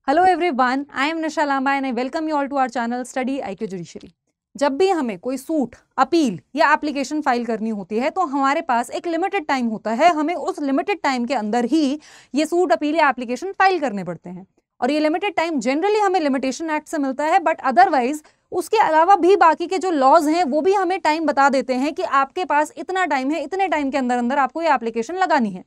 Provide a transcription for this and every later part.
Hello everyone, I am Nisha Lamba and I welcome you all to our channel study IQ judiciary. जब भी हमें कोई suit, appeal या application file करनी होती है तो हमारे पास एक लिमिटेड टाइम होता है। हमें उस लिमिटेड टाइम के अंदर ही ये सूट, अपील या एप्लीकेशन फाइल करने पड़ते हैं और ये लिमिटेड टाइम जनरली हमें लिमिटेशन एक्ट से मिलता है, बट अदरवाइज उसके अलावा भी बाकी के जो लॉज हैं वो भी हमें टाइम बता देते हैं कि आपके पास इतना टाइम है, इतने टाइम के अंदर अंदर आपको ये एप्लीकेशन लगानी है।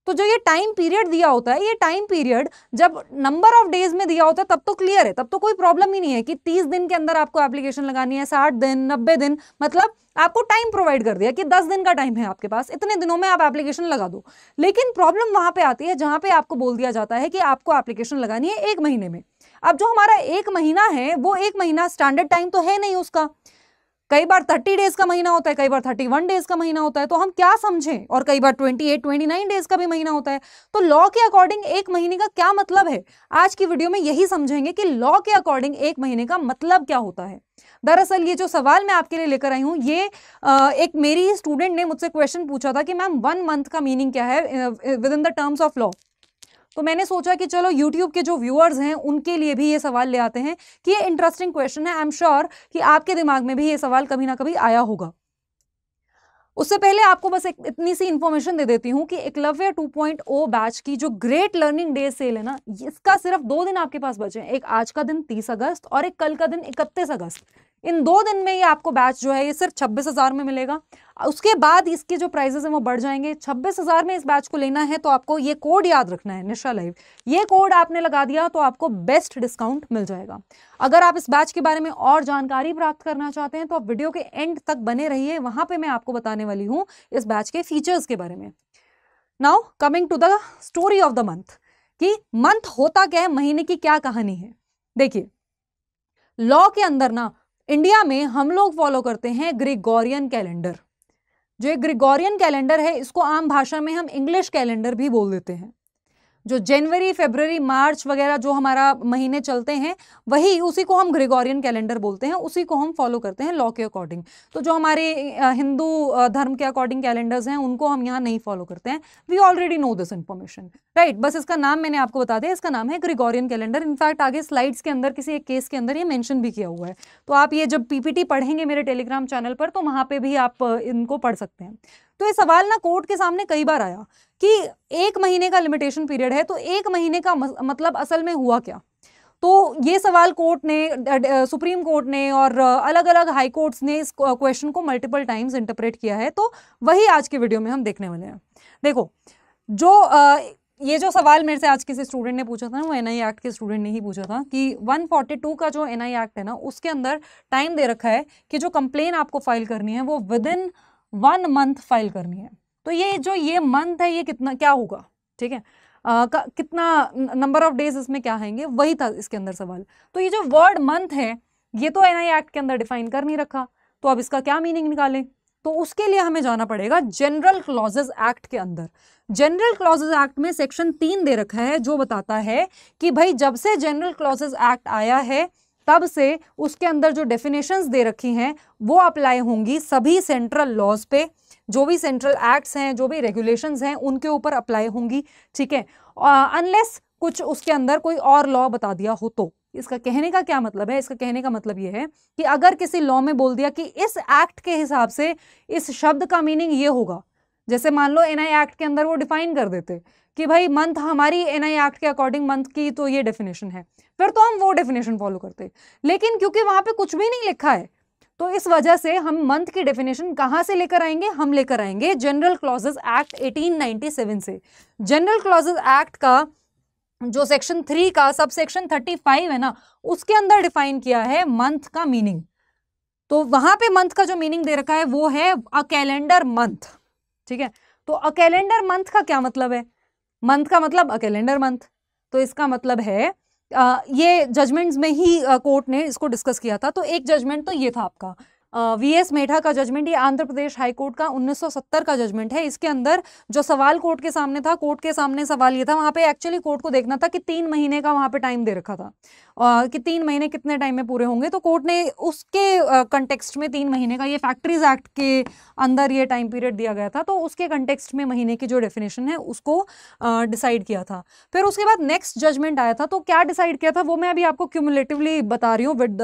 तो जो ये टाइम पीरियड दिया होता है, ये टाइम पीरियड जब नंबर ऑफ डेज में दिया होता है तब तो क्लियर है, तब तो कोई प्रॉब्लम ही नहीं है कि 30 दिन के अंदर आपको एप्लीकेशन लगानी है, 60 दिन, 90 दिन, मतलब आपको टाइम प्रोवाइड कर दिया कि 10 दिन का टाइम है आपके पास, इतने दिनों में आप एप्लीकेशन लगा दो। लेकिन प्रॉब्लम वहां पे आती है जहां पे आपको बोल दिया जाता है कि आपको एप्लीकेशन लगानी है 1 महीने में। अब जो हमारा 1 महीना है वो 1 महीना स्टैंडर्ड टाइम तो है नहीं उसका। कई बार 30 डेज का महीना होता है, कई बार 31 डेज का महीना होता है, तो हम क्या समझें, और कई बार 28-29 डेज का भी महीना होता है। तो लॉ के अकॉर्डिंग 1 महीने का क्या मतलब है, आज की वीडियो में यही समझेंगे कि लॉ के अकॉर्डिंग 1 महीने का मतलब क्या होता है। दरअसल ये जो सवाल मैं आपके लिए लेकर आई हूं, ये एक मेरी स्टूडेंट ने मुझसे क्वेश्चन पूछा था कि मैम 1 मंथ का मीनिंग क्या है with in the terms of law. तो मैंने सोचा कि चलो YouTube के जो व्यूअर्स हैं उनके लिए भी ये सवाल ले आते हैं कि ये इंटरेस्टिंग क्वेश्चन है। आई एम श्योर कि आपके दिमाग में भी ये सवाल कभी ना कभी आया होगा। उससे पहले आपको बस इतनी सी इंफॉर्मेशन दे देती हूं कि एकलव्य 2.0 बैच की जो ग्रेट लर्निंग डे सेल है ना, इसका सिर्फ 2 दिन आपके पास बचे हैं। एक आज का दिन 30 अगस्त और एक कल का दिन 31 अगस्त। इन 2 दिन में ये आपको बैच जो है ये सिर्फ 26,000 में मिलेगा। उसके बाद इसके जो प्राइसेस हैं वो बढ़ जाएंगे। 26,000 में इस बैच को लेना है तो आपको ये कोड याद रखना है, निशा लाइव। ये कोड आपने लगा दिया तो आपको बेस्ट डिस्काउंट मिल जाएगा। अगर आप इस बैच के बारे में और जानकारी प्राप्त करना चाहते हैं तो आप वीडियो के एंड तक बने रहिए, वहां पे मैं आपको बताने वाली हूं इस बैच के फीचर्स के बारे में। Now coming to the story of the month, कि मंथ होता क्या है, महीने की क्या कहानी है। देखिए, लॉ के अंदर ना इंडिया में हम लोग फॉलो करते हैं ग्रिगोरियन कैलेंडर। जो ग्रिगोरियन कैलेंडर है इसको आम भाषा में हम इंग्लिश कैलेंडर भी बोल देते हैं। जो जनवरी, फरवरी, मार्च वगैरह जो हमारा महीने चलते हैं वही, उसी को हम ग्रिगोरियन कैलेंडर बोलते हैं, उसी को हम फॉलो करते हैं लॉ के अकॉर्डिंग। तो जो हमारे हिंदू धर्म के अकॉर्डिंग कैलेंडर्स हैं उनको हम यहाँ नहीं फॉलो करते हैं। We already know this information, right. बस इसका नाम मैंने आपको बता दिया, इसका नाम है ग्रिगोरियन कैलेंडर। इनफैक्ट आगे स्लाइड्स के अंदर किसी एक केस के अंदर ये मेंशन भी किया हुआ है। तो आप ये जब पीपीटी पढ़ेंगे मेरे टेलीग्राम चैनल पर तो वहां पे भी आप इनको पढ़ सकते हैं। तो ये सवाल ना कोर्ट के सामने कई बार आया कि 1 महीने का लिमिटेशन पीरियड है, तो 1 महीने का मतलब असल में हुआ क्या। तो ये सवाल कोर्ट ने, सुप्रीम कोर्ट ने और अलग अलग हाई कोर्ट्स ने इस क्वेश्चन को मल्टीपल टाइम्स इंटरप्रेट किया है। तो वही आज की वीडियो में हम देखने वाले हैं। देखो, जो ये जो सवाल मेरे से आज किसी स्टूडेंट ने पूछा था ना, वो एनआई एक्ट के स्टूडेंट ने ही पूछा था कि 142 का जो एनआई एक्ट है ना, उसके अंदर टाइम दे रखा है कि जो कंप्लेन आपको फाइल करनी है वो विद इन 1 मंथ फाइल करनी है। तो ये मंथ है, ये कितना क्या होगा, ठीक है, कितना नंबर ऑफ डेज इसमें क्या आएंगे, वही था इसके अंदर सवाल। तो ये जो वर्ड मंथ है ये तो एनआई एक्ट के अंदर डिफाइन कर नहीं रखा, तो अब इसका क्या मीनिंग निकालें। तो उसके लिए हमें जाना पड़ेगा जनरल क्लॉजेज एक्ट के अंदर। जनरल क्लॉजेज एक्ट में सेक्शन 3 दे रखा है जो बताता है कि भाई जब से जनरल क्लॉजेज एक्ट आया है तब से उसके अंदर जो डेफिनेशंस दे रखी हैं वो अप्लाई होंगी सभी सेंट्रल लॉज पे। जो भी सेंट्रल एक्ट्स हैं, जो भी रेगुलेशंस हैं, उनके ऊपर अप्लाई होंगी, ठीक है, अनलेस कुछ उसके अंदर कोई और लॉ बता दिया हो तो। इसका कहने का क्या मतलब है, इसका कहने का मतलब यह है कि अगर किसी लॉ में बोल दिया कि इस एक्ट के हिसाब से इस शब्द का मीनिंग ये होगा, जैसे मान लो एनआई एक्ट के अंदर वो डिफाइन कर देते कि भाई मंथ हमारी एनआई एक्ट के अकॉर्डिंग मंथ की तो ये डेफिनेशन है, फिर तो हम वो डेफिनेशन फॉलो करते। लेकिन क्योंकि वहां पे कुछ भी नहीं लिखा है तो इस वजह से हम मंथ की डेफिनेशन कहां से लेकर आएंगे, हम लेकर आएंगे जनरल क्लॉजेज एक्ट 1897 से। जनरल क्लॉजेज एक्ट का जो सेक्शन 3 का सब सेक्शन 35 है ना, उसके अंदर डिफाइन किया है मंथ का मीनिंग। तो वहां पे मंथ का जो मीनिंग दे रखा है वो है अ कैलेंडर मंथ, ठीक है। तो अ कैलेंडर मंथ का क्या मतलब है, मंथ का मतलब अ कैलेंडर मंथ। तो इसका मतलब है ये जजमेंट्स में ही कोर्ट ने इसको डिस्कस किया था। तो एक जजमेंट तो ये था आपका VS मेधा का जजमेंट, ये आंध्र प्रदेश हाई कोर्ट का 1970 का जजमेंट है। इसके अंदर जो सवाल कोर्ट के सामने था, कोर्ट के सामने सवाल ये था, वहां पे एक्चुअली कोर्ट को देखना था कि 3 महीने का वहां पे टाइम दे रखा था कि 3 महीने कितने टाइम में पूरे होंगे, तो कोर्ट ने उसके कंटेक्स्ट में 3 महीने का, ये फैक्ट्रीज एक्ट के अंदर ये टाइम पीरियड दिया गया था, तो उसके कंटेक्स्ट में महीने की जो डेफिनेशन है उसको डिसाइड किया था। फिर उसके बाद नेक्स्ट जजमेंट आया था, तो क्या डिसाइड किया था वो मैं अभी आपको क्यूमुलेटिवली बता रही हूँ with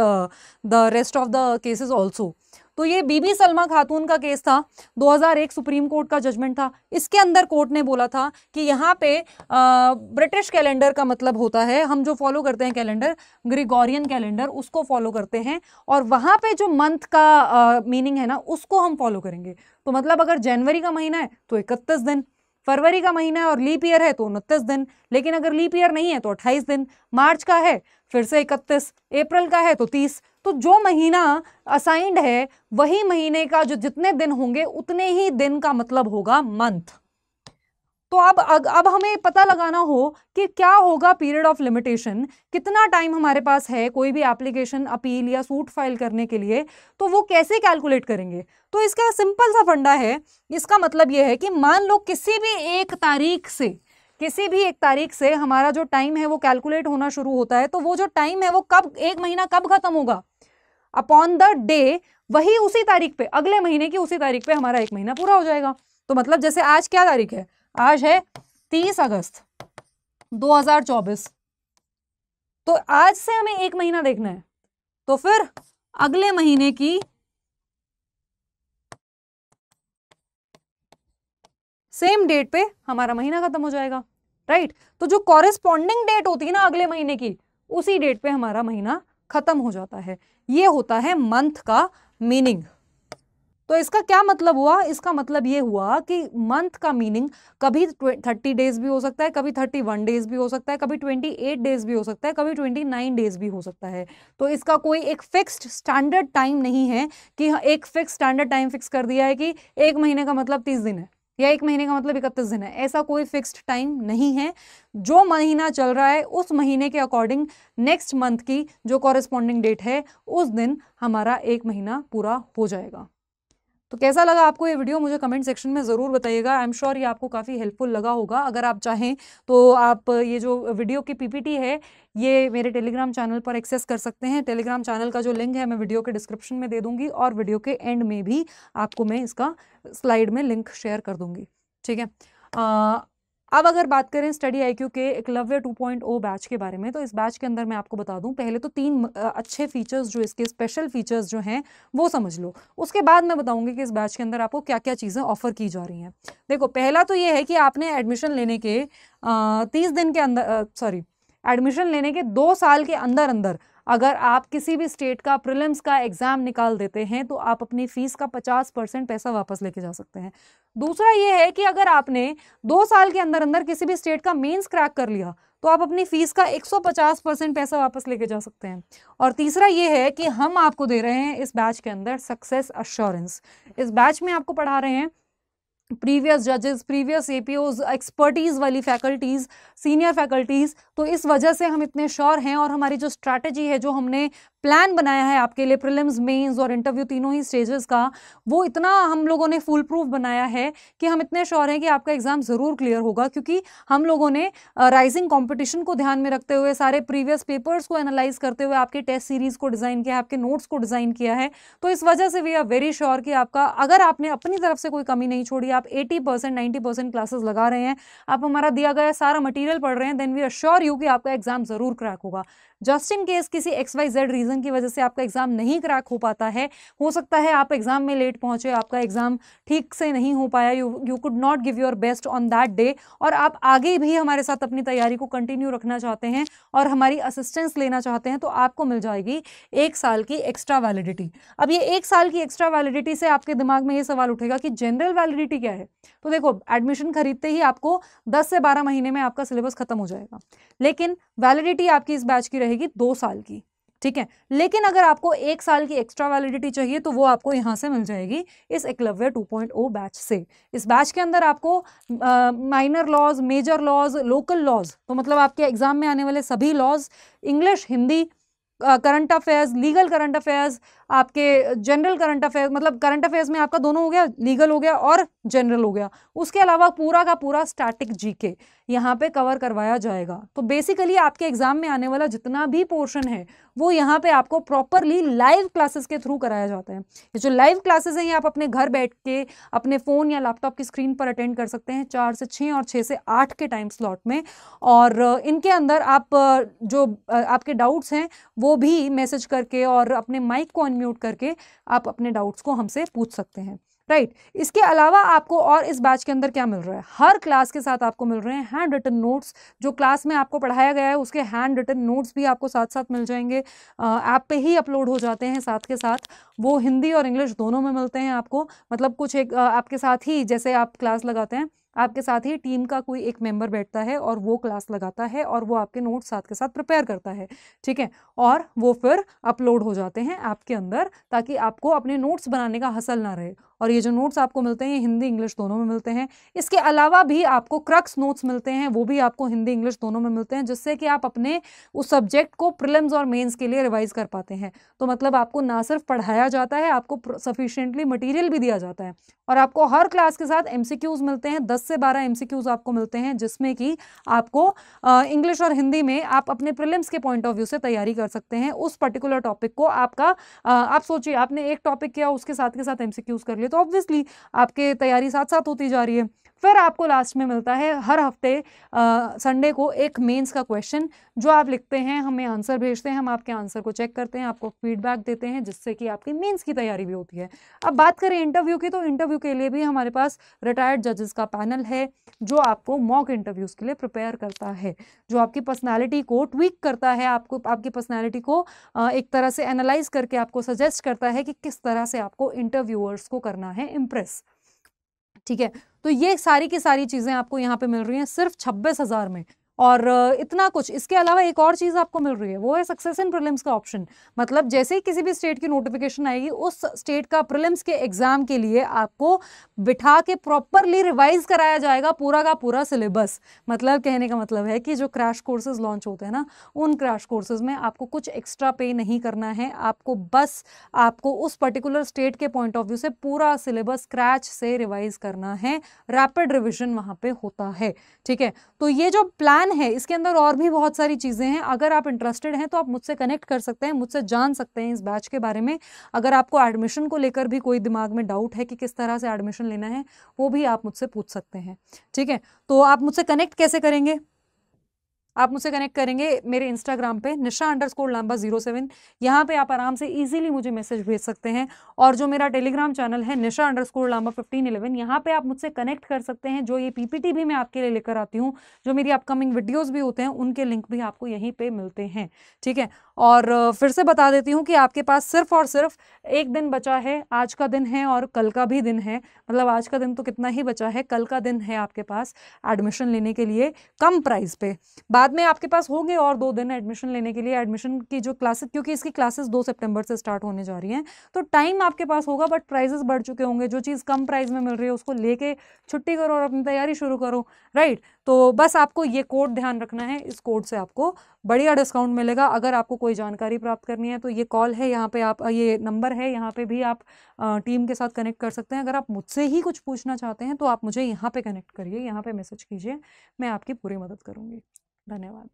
the rest of the cases also. तो ये बीबी सलमा खातून का केस था, 2001 सुप्रीम कोर्ट का जजमेंट था। इसके अंदर कोर्ट ने बोला था कि यहाँ पे ब्रिटिश कैलेंडर का मतलब होता है, हम जो फॉलो करते हैं कैलेंडर, ग्रिगोरियन कैलेंडर, उसको फॉलो करते हैं, और वहां पे जो मंथ का मीनिंग है ना उसको हम फॉलो करेंगे। तो मतलब अगर जनवरी का महीना है तो 31 दिन, फरवरी का महीना है और लीप ईयर है तो 29 दिन, लेकिन अगर लीप ईयर नहीं है तो 28 दिन, मार्च का है फिर से 31, अप्रैल का है तो 30। तो जो महीना असाइंड है वही महीने का जो जितने दिन होंगे उतने ही दिन का मतलब होगा मंथ। तो अब हमें पता लगाना हो कि क्या होगा पीरियड ऑफ लिमिटेशन, कितना टाइम हमारे पास है कोई भी एप्लीकेशन, अपील या सूट फाइल करने के लिए, तो वो कैसे कैलकुलेट करेंगे। तो इसका सिंपल सा फंडा है। इसका मतलब ये है कि मान लो किसी भी एक तारीख से हमारा जो टाइम है वो कैलकुलेट होना शुरू होता है, तो वो जो टाइम है वो कब, एक महीना कब खत्म होगा, अपॉन द डे, वही उसी तारीख पे, अगले महीने की उसी तारीख पे हमारा एक महीना पूरा हो जाएगा। तो मतलब जैसे आज क्या तारीख है, आज है 30 अगस्त 2024, तो आज से हमें एक महीना देखना है, तो फिर अगले महीने की सेम डेट पे हमारा महीना खत्म हो जाएगा, राइट। तो जो कॉरेस्पॉन्डिंग डेट होती है ना अगले महीने की, उसी डेट पे हमारा महीना खत्म हो जाता है। ये होता है मंथ का मीनिंग। तो इसका क्या मतलब हुआ, इसका मतलब ये हुआ कि मंथ का मीनिंग कभी 30 डेज भी हो सकता है, कभी 31 डेज भी हो सकता है, कभी 28 डेज भी हो सकता है, कभी 29 डेज भी हो सकता है। तो इसका कोई एक फिक्स्ड स्टैंडर्ड टाइम नहीं है कि एक फिक्स स्टैंडर्ड टाइम फिक्स कर दिया है कि एक महीने का मतलब 30 दिन है या एक महीने का मतलब 31 दिन है, ऐसा कोई फिक्स्ड टाइम नहीं है। जो महीना चल रहा है उस महीने के अकॉर्डिंग नेक्स्ट मंथ की जो कॉरेस्पॉन्डिंग डेट है उस दिन हमारा एक महीना पूरा हो जाएगा। तो कैसा लगा आपको ये वीडियो, मुझे कमेंट सेक्शन में ज़रूर बताइएगा। आई एम श्योर ये आपको काफ़ी हेल्पफुल लगा होगा। अगर आप चाहें तो आप ये जो वीडियो की पीपीटी है ये मेरे टेलीग्राम चैनल पर एक्सेस कर सकते हैं। टेलीग्राम चैनल का जो लिंक है मैं वीडियो के डिस्क्रिप्शन में दे दूंगी और वीडियो के एंड में भी आपको मैं इसका स्लाइड में लिंक शेयर कर दूंगी, ठीक है। अब अगर बात करें स्टडी IQ के एकलव्य 2.0 बैच के बारे में, तो इस बैच के अंदर मैं आपको बता दूं, पहले तो 3 अच्छे फीचर्स जो इसके स्पेशल फीचर्स जो हैं वो समझ लो, उसके बाद मैं बताऊंगी कि इस बैच के अंदर आपको क्या क्या चीज़ें ऑफर की जा रही हैं। देखो, पहला तो ये है कि आपने एडमिशन लेने के 30 दिन के अंदर एडमिशन लेने के 2 साल के अंदर अंदर अगर आप किसी भी स्टेट का प्रीलिम्स का एग्जाम निकाल देते हैं तो आप अपनी फीस का 50% पैसा वापस लेके जा सकते हैं। दूसरा ये है कि अगर आपने 2 साल के अंदर अंदर किसी भी स्टेट का मेंस क्रैक कर लिया तो आप अपनी फीस का 150% पैसा वापस लेके जा सकते हैं। और तीसरा ये है कि हम आपको दे रहे हैं इस बैच के अंदर सक्सेस अश्योरेंस। इस बैच में आपको पढ़ा रहे हैं प्रीवियस जजेस, प्रीवियस APOs, एक्सपर्टीज वाली फैकल्टीज, सीनियर फैकल्टीज। तो इस वजह से हम इतने श्योर हैं और हमारी जो स्ट्रैटेजी है, जो हमने प्लान बनाया है आपके लिए प्रीलिम्स, मेंस और इंटरव्यू तीनों ही स्टेजेस का, वो इतना हम लोगों ने फुल प्रूफ बनाया है कि हम इतने श्योर हैं कि आपका एग्जाम ज़रूर क्लियर होगा, क्योंकि हम लोगों ने राइजिंग कंपटीशन को ध्यान में रखते हुए, सारे प्रीवियस पेपर्स को एनालाइज करते हुए आपके टेस्ट सीरीज को डिज़ाइन किया है, आपके नोट्स को डिज़ाइन किया है। तो इस वजह से वी आर वेरी श्योर कि आपका, अगर आपने अपनी तरफ से कोई कमी नहीं छोड़ी, आप 80% 90% क्लासेस लगा रहे हैं, आप हमारा दिया गया सारा मटीरियल पढ़ रहे हैं, देन वी अश्योर यू कि आपका एग्जाम ज़रूर क्रैक होगा। जस्ट इन केस किसी XYZ रीजन की वजह से आपका एग्जाम नहीं क्रैक हो पाता है, हो सकता है आप एग्जाम में लेट पहुंचे, आपका एग्जाम ठीक से नहीं हो पाया, you could not give your best on that day, और आप आगे भी हमारे साथ अपनी तैयारी को कंटिन्यू रखना चाहते हैं और हमारी असिस्टेंस लेना चाहते हैं, तो आपको मिल जाएगी 1 साल की एक्स्ट्रा वैलिडिटी। अब ये 1 साल की एक्स्ट्रा वैलिडिटी से आपके दिमाग में ये सवाल उठेगा कि जनरल वैलिडिटी क्या है। तो देखो, एडमिशन खरीदते ही आपको 10 से 12 महीने में आपका सिलेबस खत्म हो जाएगा, लेकिन वैलिडिटी आपकी इस बैच की रहेगी 2 साल की, ठीक है। लेकिन अगर आपको 1 साल की एक्स्ट्रा वैलिडिटी चाहिए तो वो आपको यहां से मिल जाएगी इस एकलव्य 2.0 बैच से। इस बैच के अंदर आपको minor laws, major laws, local laws, तो मतलब आपके एग्जाम में आने वाले सभी laws, English, Hindi, current affairs, legal current affairs, आपके जनरल करंट अफेयर्स, मतलब करंट अफेयर्स में आपका दोनों हो गया, लीगल हो गया और जनरल हो गया। उसके अलावा पूरा का पूरा स्टैटिक जीके यहाँ पे कवर करवाया जाएगा। तो बेसिकली आपके एग्जाम में आने वाला जितना भी पोर्शन है वो यहाँ पे आपको प्रॉपरली लाइव क्लासेस के थ्रू कराया जाता है। ये जो लाइव क्लासेस हैं ये आप अपने घर बैठ के अपने फ़ोन या लैपटॉप की स्क्रीन पर अटेंड कर सकते हैं 4 से 6 और 6 से 8 के टाइम स्लॉट में। और इनके अंदर आप जो आपके डाउट्स हैं वो भी मैसेज करके और अपने माइक को अनम्यूट करके आप अपने डाउट्स को हमसे पूछ सकते हैं, राइट। इसके अलावा आपको और इस बैच के अंदर क्या मिल रहा है, हर क्लास के साथ आपको मिल रहे हैं हैंड रिटन नोट्स। जो क्लास में आपको पढ़ाया गया है उसके हैंड रिटन नोट्स भी आपको साथ साथ मिल जाएंगे, ऐप पे ही अपलोड हो जाते हैं साथ के साथ। वो हिंदी और इंग्लिश दोनों में मिलते हैं आपको, मतलब कुछ एक आपके साथ ही, जैसे आप क्लास लगाते हैं आपके साथ ही टीम का कोई एक मेंबर बैठता है और वो क्लास लगाता है और वो आपके नोट्स साथ के साथ प्रिपेयर करता है, ठीक है, और वो फिर अपलोड हो जाते हैं ऐप के अंदर, ताकि आपको अपने नोट्स बनाने का हसल ना रहे। और ये जो नोट्स आपको मिलते हैं ये हिंदी इंग्लिश दोनों में मिलते हैं। इसके अलावा भी आपको क्रक्स नोट्स मिलते हैं, वो भी आपको हिंदी इंग्लिश दोनों में मिलते हैं, जिससे कि आप अपने उस सब्जेक्ट को प्रीलिम्स और मेंस के लिए रिवाइज कर पाते हैं। तो मतलब आपको ना सिर्फ पढ़ाया जाता है, आपको सफिशिएंटली मटेरियल भी दिया जाता है। और आपको हर क्लास के साथ एमसीक्यूज मिलते हैं, 10 से 12 एमसीक्यूज आपको मिलते हैं, जिसमें कि आपको इंग्लिश और हिंदी में आप अपने प्रीलिम्स के पॉइंट ऑफ व्यू से तैयारी कर सकते हैं उस पर्टिकुलर टॉपिक को। आपका आप सोचिए आपने एक टॉपिक किया उसके साथ एमसीक्यूज कर लिए, तो ऑब्वियसली आपके तैयारी साथ साथ होती जा रही है। फिर आपको लास्ट में मिलता है हर हफ्ते संडे को एक मेंस का क्वेश्चन जो आप लिखते हैं, हमें आंसर भेजते हैं, हम आपके आंसर को चेक करते हैं, आपको फीडबैक देते हैं, जिससे कि आपकी मेंस की तैयारी भी होती है। अब बात करें इंटरव्यू की, तो इंटरव्यू के लिए भी हमारे पास रिटायर्ड जजेस का पैनल है जो आपको मॉक इंटरव्यूज के लिए प्रिपेयर करता है, जो आपकी पर्सनैलिटी को ट्वीक करता है, आपको आपकी पर्सनैलिटी को एक तरह से एनालाइज करके आपको सजेस्ट करता है कि किस तरह से आपको इंटरव्यूअर्स को करना है इम्प्रेस, ठीक है। तो ये सारी की सारी चीजें आपको यहाँ पे मिल रही हैं सिर्फ 26,000 में। और इतना कुछ, इसके अलावा एक और चीज आपको मिल रही है, वो है सक्सेस इन प्रीलिम्स का ऑप्शन। मतलब जैसे ही किसी भी स्टेट की नोटिफिकेशन आएगी उस स्टेट का प्रीलिम्स के एग्जाम के लिए आपको बिठा के प्रॉपरली रिवाइज कराया जाएगा पूरा का पूरा सिलेबस। मतलब कहने का मतलब है कि जो क्रैश कोर्सेज लॉन्च होते हैं ना, उन क्रैश कोर्सेज में आपको कुछ एक्स्ट्रा पे नहीं करना है, आपको बस आपको उस पर्टिकुलर स्टेट के पॉइंट ऑफ व्यू से पूरा सिलेबस स्क्रैच से रिवाइज करना है। रैपिड रिविजन वहां पे होता है, ठीक है। तो ये जो प्लान है इसके अंदर और भी बहुत सारी चीजें हैं। अगर आप इंटरेस्टेड हैं तो आप मुझसे कनेक्ट कर सकते हैं, मुझसे जान सकते हैं इस बैच के बारे में। अगर आपको एडमिशन को लेकर भी कोई दिमाग में डाउट है कि किस तरह से एडमिशन लेना है, वो भी आप मुझसे पूछ सकते हैं, ठीक है। तो आप मुझसे कनेक्ट कैसे करेंगे? आप मुझसे कनेक्ट करेंगे मेरे इंस्टाग्राम पे nisha_lamba 07, यहाँ पे आप आराम से इजीली मुझे मैसेज भेज सकते हैं। और जो मेरा टेलीग्राम चैनल है nisha_lamba 1511, यहाँ पे आप मुझसे कनेक्ट कर सकते हैं। जो ये पीपीटी भी मैं आपके लिए लेकर आती हूँ, जो मेरी अपकमिंग वीडियोस भी होते हैं, उनके लिंक भी आपको यहीं पे मिलते हैं, ठीक है। और फिर से बता देती हूँ कि आपके पास सिर्फ और सिर्फ एक दिन बचा है, आज का दिन है और कल का भी दिन है। मतलब आज का दिन तो कितना ही बचा है, कल का दिन है आपके पास एडमिशन लेने के लिए कम प्राइस पे। बाद में आपके पास होंगे और 2 दिन एडमिशन लेने के लिए। एडमिशन की जो क्लासेस, क्योंकि इसकी क्लासेस 2 सितंबर से स्टार्ट होने जा रही हैं, तो टाइम आपके पास होगा, बट प्राइसेस बढ़ चुके होंगे। जो चीज़ कम प्राइस में मिल रही है उसको लेके छुट्टी करो और अपनी तैयारी शुरू करो, राइट। तो बस आपको ये कोड ध्यान रखना है, इस कोड से आपको बढ़िया डिस्काउंट मिलेगा। अगर आपको कोई जानकारी प्राप्त करनी है तो ये कॉल है, यहाँ पे आप, ये नंबर है, यहाँ पे भी आप टीम के साथ कनेक्ट कर सकते हैं। अगर आप मुझसे ही कुछ पूछना चाहते हैं तो आप मुझे यहाँ पे कनेक्ट करिए, यहाँ पे मैसेज कीजिए, मैं आपकी पूरी मदद करूँगी। धन्यवाद।